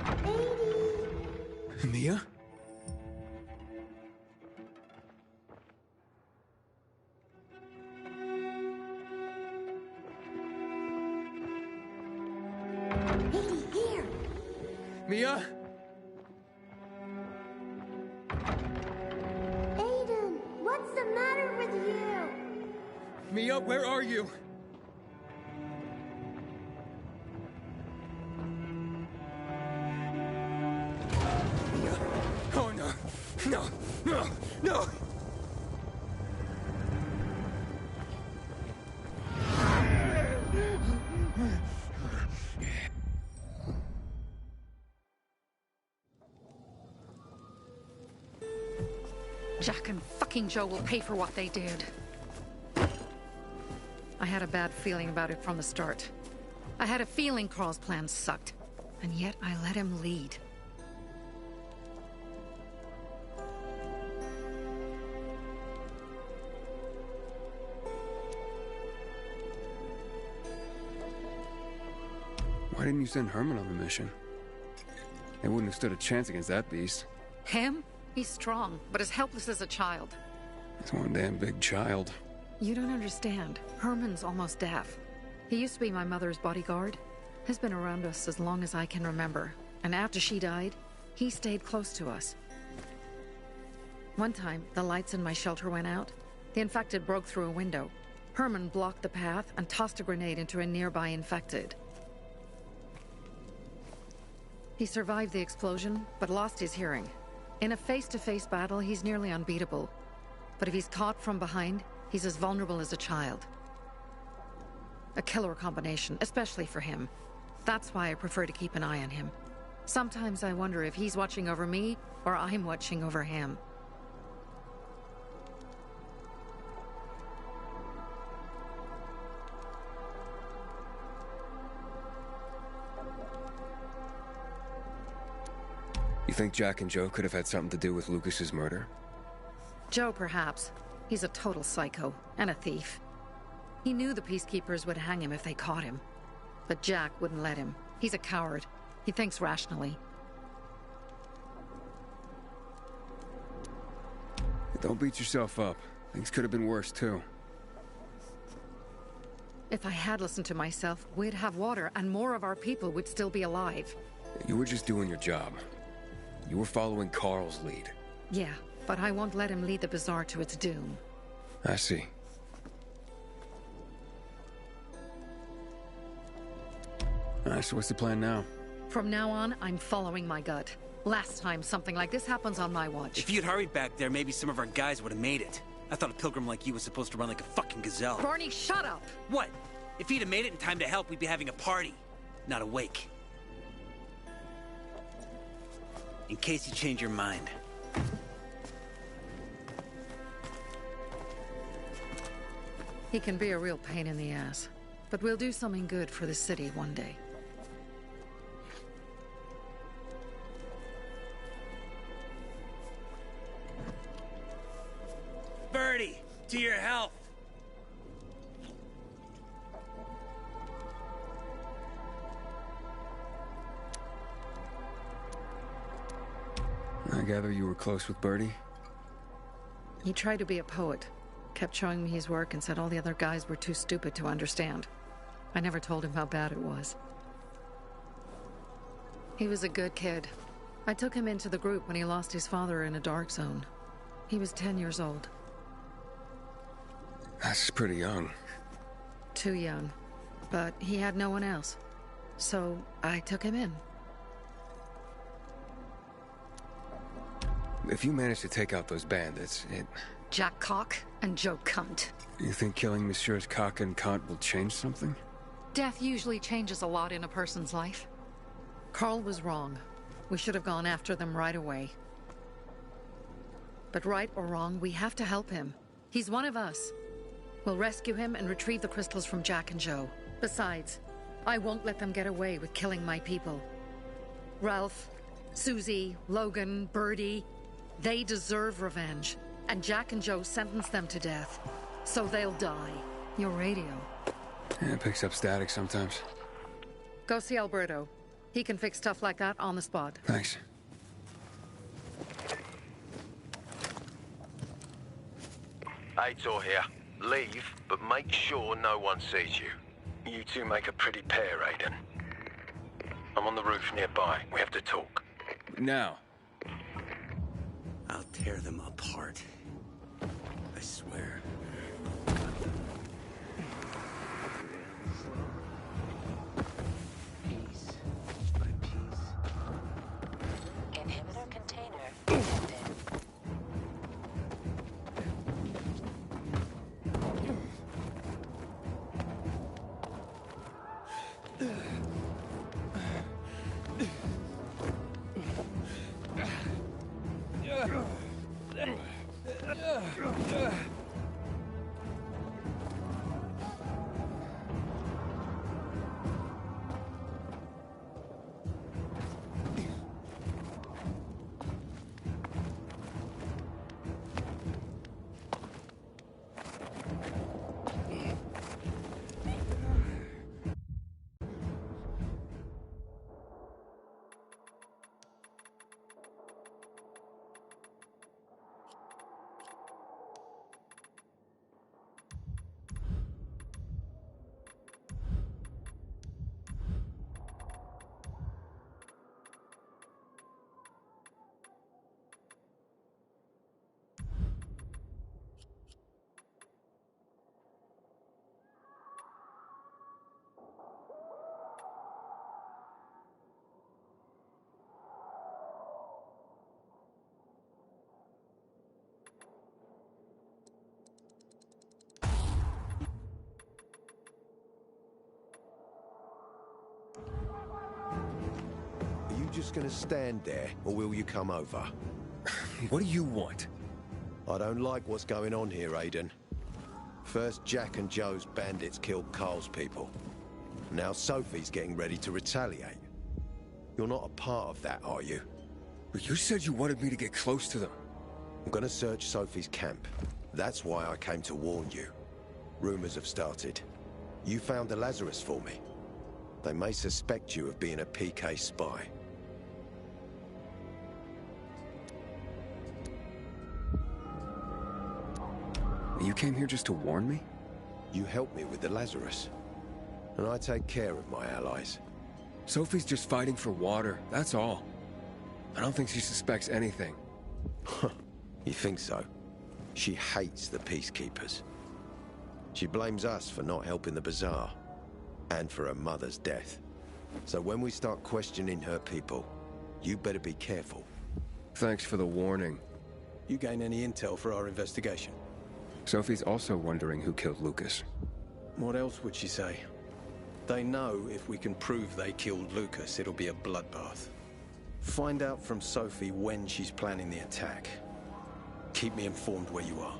80. Mia? Here. Mia? Aiden, what's the matter with you? Mia, where are you? Mia. Oh no. No. No. No. Jack and fucking Joe will pay for what they did. I had a bad feeling about it from the start. I had a feeling Carl's plan sucked, and yet I let him lead. Why didn't you send Herman on the mission? They wouldn't have stood a chance against that beast. Him? He's strong, but as helpless as a child. He's one damn big child. You don't understand. Herman's almost deaf. He used to be my mother's bodyguard. Has been around us as long as I can remember. And after she died, he stayed close to us. One time, the lights in my shelter went out. The infected broke through a window. Herman blocked the path and tossed a grenade into a nearby infected. He survived the explosion, but lost his hearing. In a face-to-face battle, he's nearly unbeatable. But if he's caught from behind, he's as vulnerable as a child. A killer combination, especially for him. That's why I prefer to keep an eye on him. Sometimes I wonder if he's watching over me, or I'm watching over him. You think Jack and Joe could have had something to do with Lucas's murder? Joe, perhaps. He's a total psycho, and a thief. He knew the Peacekeepers would hang him if they caught him. But Jack wouldn't let him. He's a coward. He thinks rationally. Don't beat yourself up. Things could have been worse, too. If I had listened to myself, we'd have water, and more of our people would still be alive. You were just doing your job. You were following Carl's lead. Yeah, but I won't let him lead the Bazaar to its doom. I see. Alright, so what's the plan now? From now on, I'm following my gut. Last time something like this happens on my watch. If you'd hurried back there, maybe some of our guys would have made it. I thought a pilgrim like you was supposed to run like a fucking gazelle. Barney, shut up! What? If he'd have made it in time to help, we'd be having a party, not a wake. In case you change your mind. He can be a real pain in the ass. But we'll do something good for the city one day. Birdie, to your health! I gather you were close with Birdie? He tried to be a poet. Kept showing me his work and said all the other guys were too stupid to understand. I never told him how bad it was. He was a good kid. I took him into the group when he lost his father in a dark zone. He was 10 years old. That's pretty young. Too young. But he had no one else. So I took him in. If you manage to take out those bandits, Jack Cock and Joe Cunt. You think killing Messieurs Cock and Cunt will change something? Death usually changes a lot in a person's life. Carl was wrong. We should have gone after them right away. But right or wrong, we have to help him. He's one of us. We'll rescue him and retrieve the crystals from Jack and Joe. Besides, I won't let them get away with killing my people. Ralph, Susie, Logan, Birdie, they deserve revenge. And Jack and Joe sentenced them to death. So they'll die. Your radio. Yeah, it picks up static sometimes. Go see Alberto. He can fix stuff like that on the spot. Thanks. Aitor here. Leave, but make sure no one sees you. You two make a pretty pair, Aiden. I'm on the roof nearby. We have to talk. Now. I'll tear them apart. I swear. Piece by piece. Inhibitor container detected. Are you just gonna stand there, or will you come over? What do you want? I don't like what's going on here, Aiden. First, Jack and Joe's bandits killed Carl's people. Now Sophie's getting ready to retaliate. You're not a part of that, are you? But you said you wanted me to get close to them. I'm gonna search Sophie's camp. That's why I came to warn you. Rumors have started. You found the Lazarus for me. They may suspect you of being a PK spy. You came here just to warn me? You helped me with the Lazarus. And I take care of my allies. Sophie's just fighting for water, that's all. I don't think she suspects anything. You think so? She hates the Peacekeepers. She blames us for not helping the Bazaar, and for her mother's death. So when we start questioning her people, you better be careful. Thanks for the warning. You gain any intel for our investigation? Sophie's also wondering who killed Lucas. What else would she say? They know if we can prove they killed Lucas, it'll be a bloodbath. Find out from Sophie when she's planning the attack. Keep me informed where you are.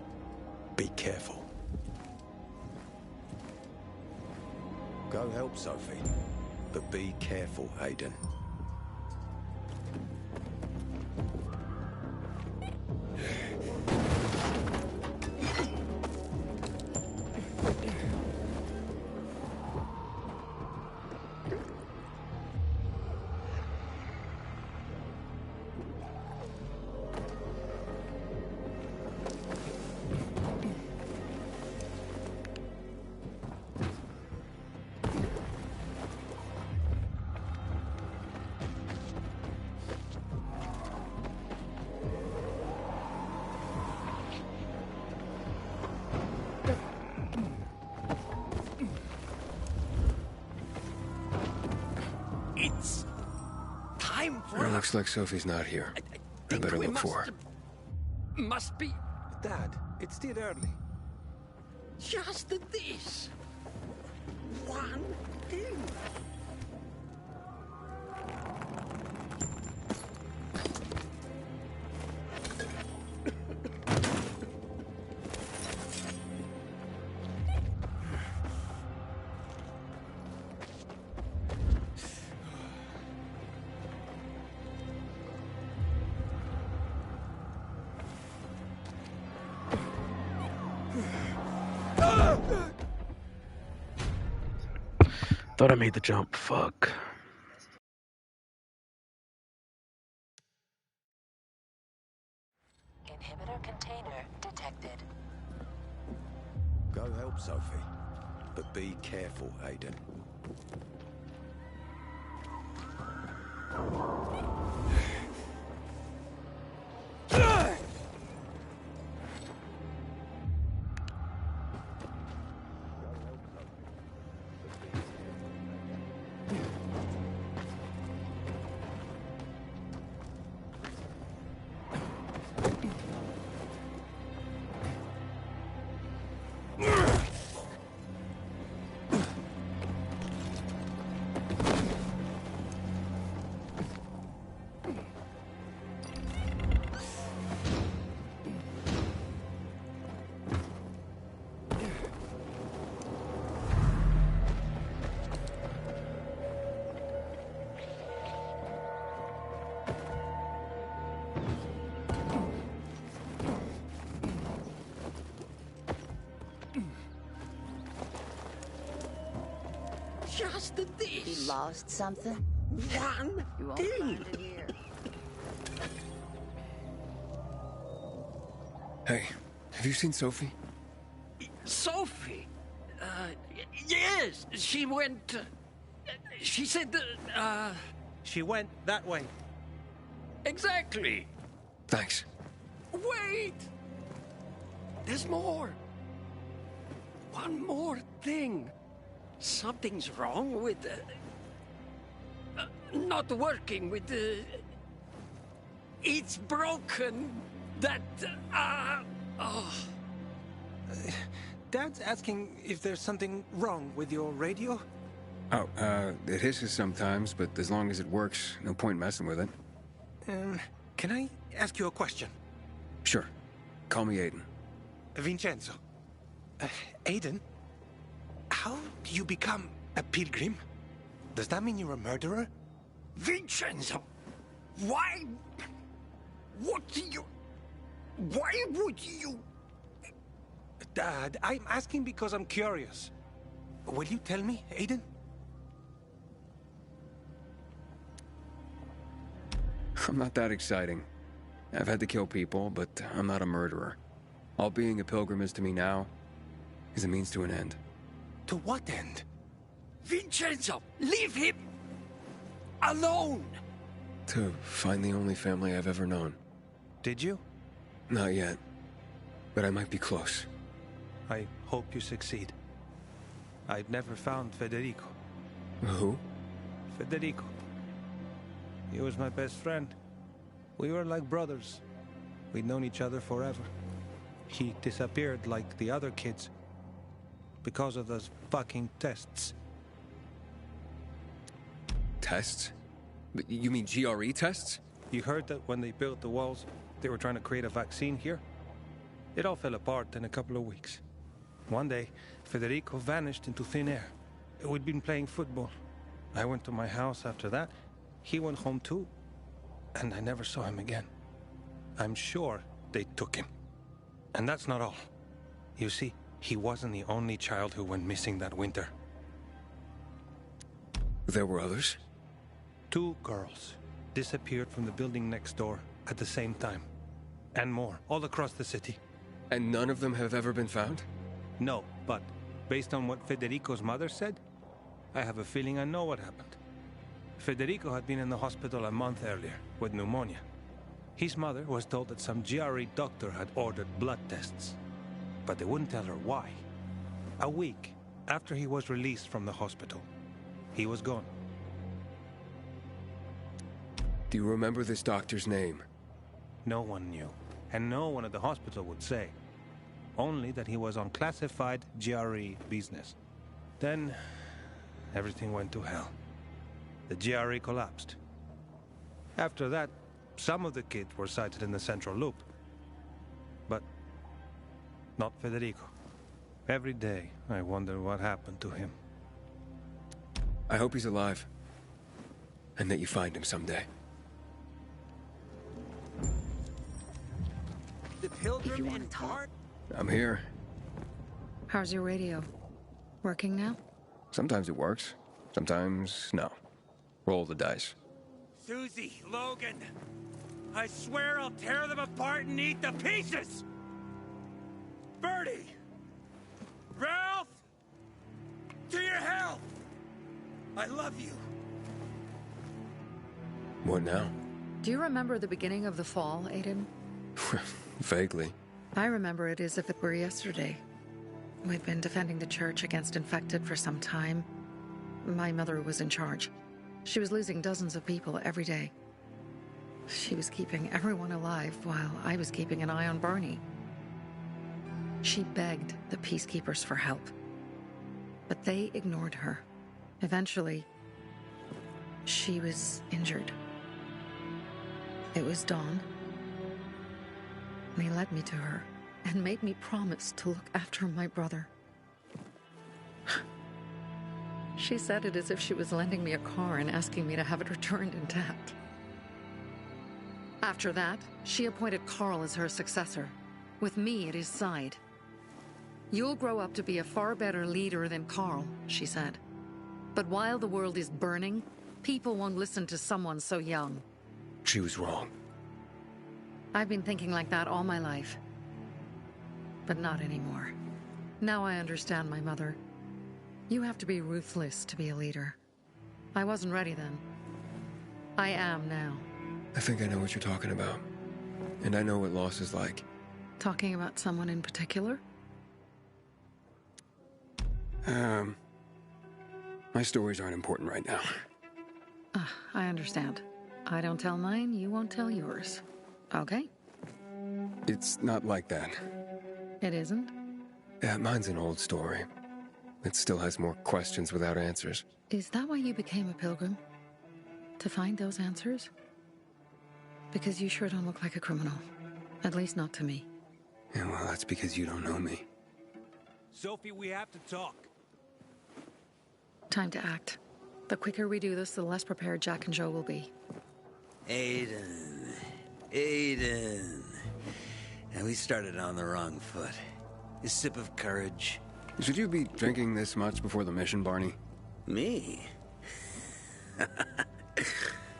Be careful. Go help Sophie, but be careful, Aiden. It's time for It looks like Sophie's not here. I better look for her. Must be Dad, it's still early. just this. One thing. Thought I made the jump. Fuck. inhibitor container detected. Go help Sophie. But be careful, Aiden. Just this. You lost something? One You won't thing. find it here. Hey, have you seen Sophie? Sophie. Yes, she went. She said. She went that way. Exactly. Thanks. Wait. There's more. One more thing. Something's wrong with. Not working with the. It's broken. That. Oh. Dad's asking if there's something wrong with your radio? Oh, it hisses sometimes, but as long as it works, no point messing with it. Can I ask you a question? Sure. Call me Aiden. Vincenzo. Aiden? How do you become a pilgrim? Does that mean you're a murderer? Vincenzo! Why? What do you. Why would you. Dad, I'm asking because I'm curious. Will you tell me, Aiden? I'm not that exciting. I've had to kill people, but I'm not a murderer. All being a pilgrim is to me now is a means to an end. To what end? Vincenzo! Leave him! Alone! To find the only family I've ever known. Did you? Not yet. But I might be close. I hope you succeed. I've never found Federico. Who? Federico. He was my best friend. We were like brothers. We'd known each other forever. He disappeared like the other kids. Because of those fucking tests. Tests? You mean GRE tests? You heard that when they built the walls, they were trying to create a vaccine here? It all fell apart in a couple of weeks. One day, Federico vanished into thin air. We'd been playing football. I went to my house after that. He went home too. And I never saw him again. I'm sure they took him. And that's not all. You see, he wasn't the only child who went missing that winter. There were others? 2 girls disappeared from the building next door at the same time. And more, all across the city. And none of them have ever been found? No, but based on what Federico's mother said, I have a feeling I know what happened. Federico had been in the hospital a month earlier with pneumonia. His mother was told that some GRE doctor had ordered blood tests, but they wouldn't tell her why. A week after he was released from the hospital, he was gone. Do you remember this doctor's name? No one knew, and no one at the hospital would say. Only that he was on classified GRE business. Then, everything went to hell. The GRE collapsed. After that, some of the kids were sighted in the central loop. But not Federico. Every day, I wonder what happened to him. I hope he's alive. And that you find him someday. The Pilgrim in Park? I'm here. How's your radio? Working now? Sometimes it works. Sometimes, no. Roll the dice. Susie, Logan. I swear I'll tear them apart and eat the pieces! Bertie! Ralph! To your health! I love you. What now? Do you remember the beginning of the fall, Aiden? Vaguely. I remember it as if it were yesterday. We'd been defending the church against infected for some time. My mother was in charge. She was losing dozens of people every day. She was keeping everyone alive while I was keeping an eye on Barney. She begged the peacekeepers for help, but they ignored her. Eventually, she was injured. It was dawn. He led me to her and made me promise to look after my brother. She said it as if she was lending me a car and asking me to have it returned intact. After that, she appointed Carl as her successor, with me at his side. You'll grow up to be a far better leader than Carl, she said. But while the world is burning, people won't listen to someone so young. She was wrong. I've been thinking like that all my life. But not anymore. Now I understand my mother. You have to be ruthless to be a leader. I wasn't ready then. I am now. I think I know what you're talking about. And I know what loss is like. Talking about someone in particular? My stories aren't important right now. I understand. I don't tell mine, you won't tell yours. Okay? It's not like that. It isn't? Yeah, mine's an old story. It still has more questions without answers. Is that why you became a pilgrim? To find those answers? Because you sure don't look like a criminal. At least not to me. Yeah, well, that's because you don't know me. Sophie, we have to talk. Time to act. The quicker we do this, the less prepared Jack and Joe will be. Aiden. Aiden. And we started on the wrong foot. A sip of courage. Should you be drinking this much before the mission, Barney? Me?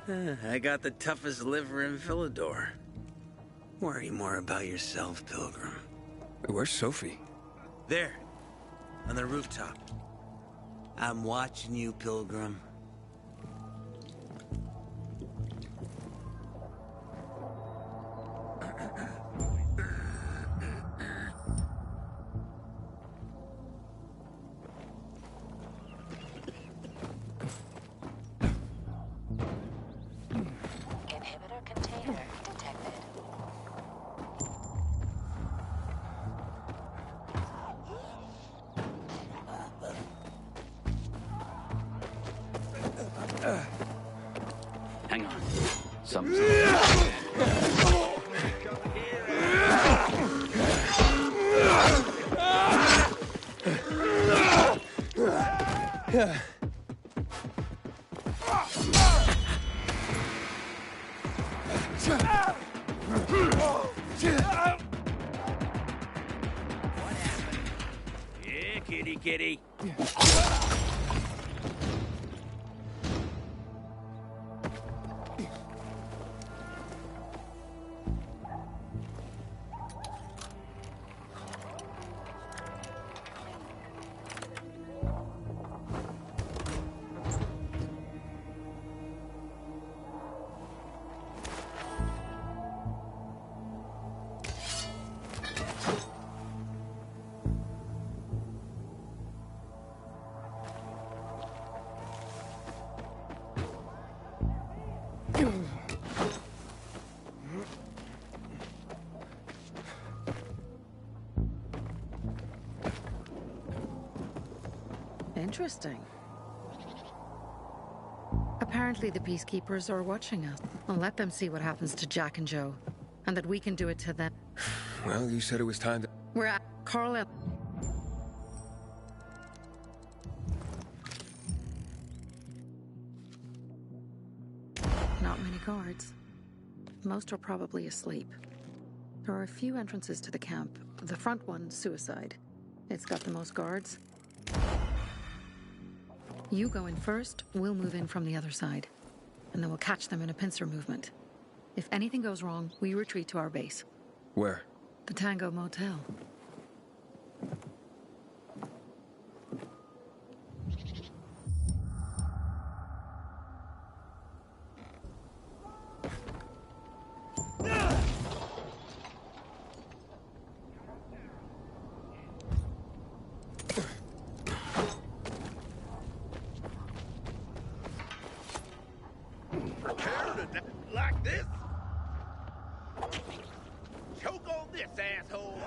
I got the toughest liver in Philidor. Worry more about yourself, Pilgrim. Where's Sophie? There. On the rooftop. I'm watching you, Pilgrim. Inhibitor container detected. Hang on. Something's... Yeah, kitty, kitty. Interesting. Apparently the peacekeepers are watching us. I'll let them see what happens to Jack and Joe, and that we can do it to them. Well, you said it was time to... We're at Carl. Not many guards. Most are probably asleep. There are a few entrances to the camp. The front one, suicide. It's got the most guards. You go in first, we'll move in from the other side. And then we'll catch them in a pincer movement. If anything goes wrong, we retreat to our base. Where? The Tango Motel. Like this? Choke on this, asshole!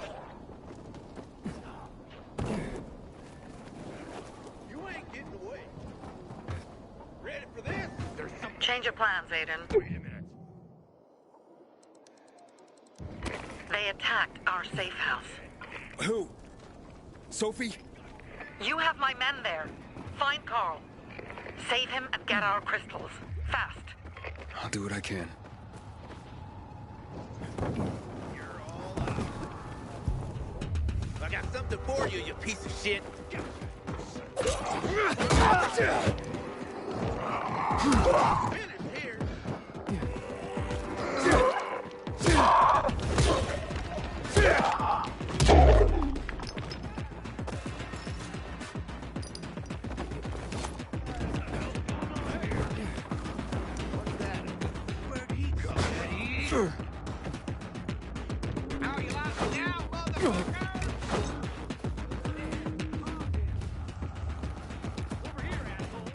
You ain't getting away. Ready for this? There's some... Change of plans, Aiden. Wait a minute. They attacked our safe house. Who? Sophie? You have my men there. Find Carl. Save him and get our crystals. Fast. I'll do what I can. You're all out. I got something for you, you piece of shit. Finish here. How you like me now, motherfucker? Over here, asshole.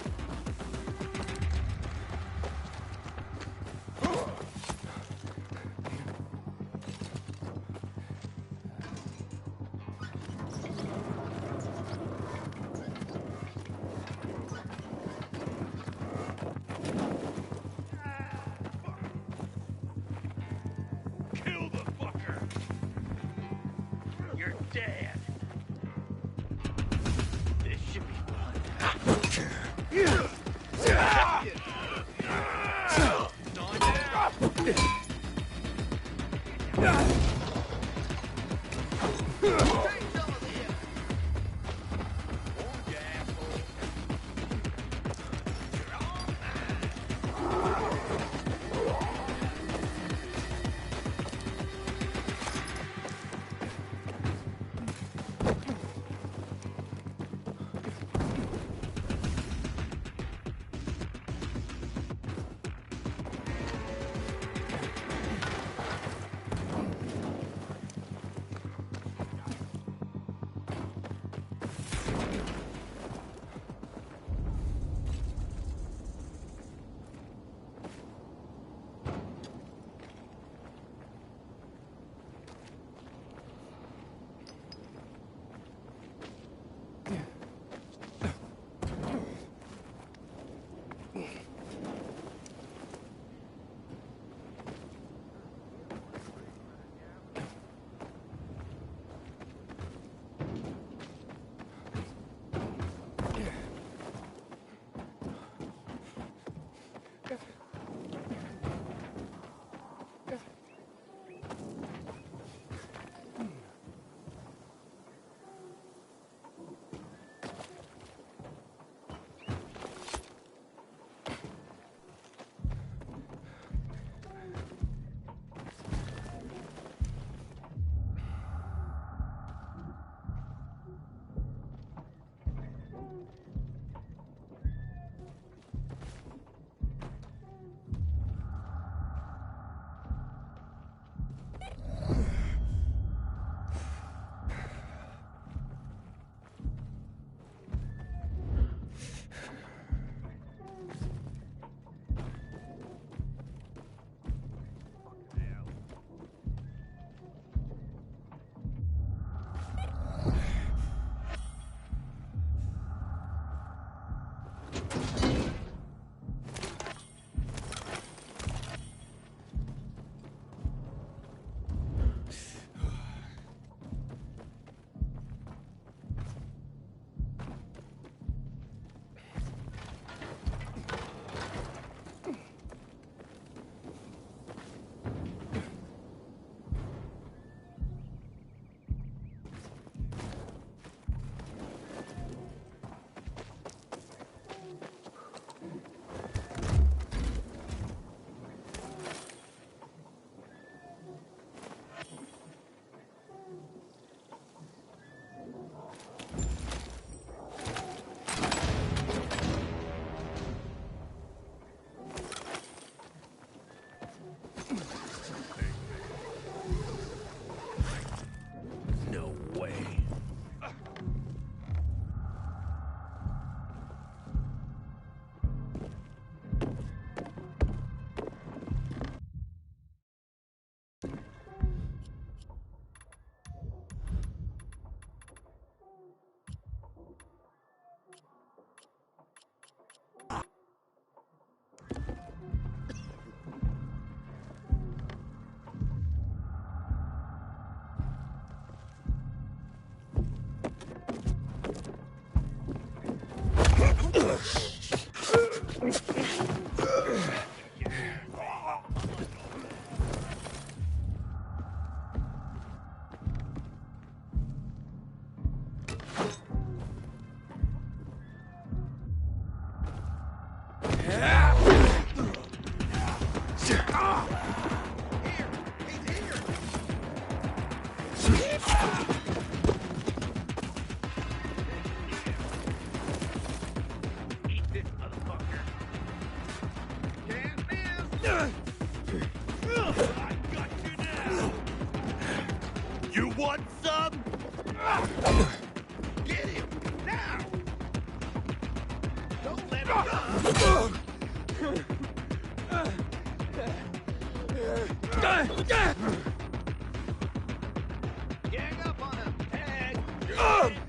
Kill the fucker! You're dead. This should be fun. You want some? Get him now! Don't let him go! Gang up on him, Tag!